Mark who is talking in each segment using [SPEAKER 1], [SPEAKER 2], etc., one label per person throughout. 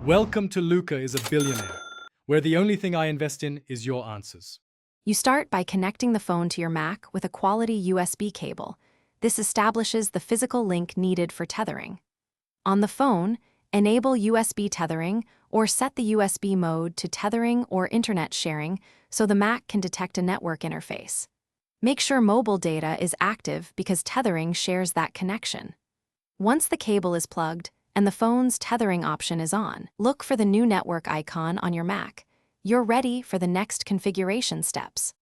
[SPEAKER 1] Welcome to Luca is a billionaire, where the only thing I invest in is your answers.
[SPEAKER 2] You start by connecting the phone to your Mac with a quality USB cable. This establishes the physical link needed for tethering. On the phone, enable USB tethering or set the USB mode to tethering or internet sharing so the Mac can detect a network interface. Make sure mobile data is active because tethering shares that connection. Once the cable is plugged and the phone's tethering option is on, look for the new network icon on your Mac. You're ready for the next configuration steps.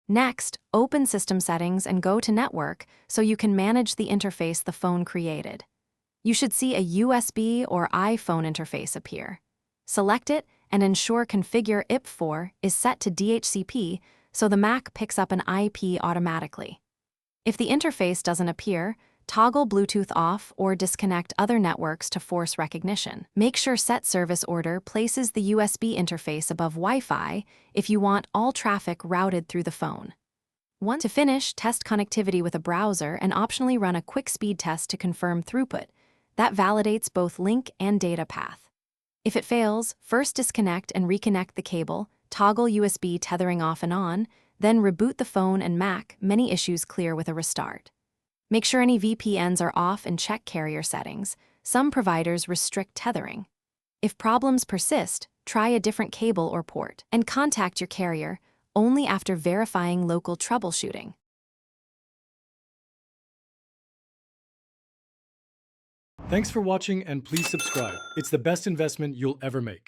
[SPEAKER 2] Next, open System Settings and go to Network so you can manage the interface the phone created. You should see a USB or iPhone interface appear. Select it and ensure Configure IP4 is set to DHCP so the Mac picks up an IP automatically. If the interface doesn't appear, toggle Bluetooth off or disconnect other networks to force recognition. Make sure Set Service Order places the USB interface above Wi-Fi if you want all traffic routed through the phone. To finish, test connectivity with a browser and optionally run a quick speed test to confirm throughput. That validates both link and data path. If it fails, first disconnect and reconnect the cable, toggle USB tethering off and on, then reboot the phone and Mac. Many issues clear with a restart. Make sure any VPNs are off and check carrier settings. Some providers restrict tethering. If problems persist, try a different cable or port and contact your carrier only after verifying local troubleshooting.
[SPEAKER 1] Thanks for watching and please subscribe. It's the best investment you'll ever make.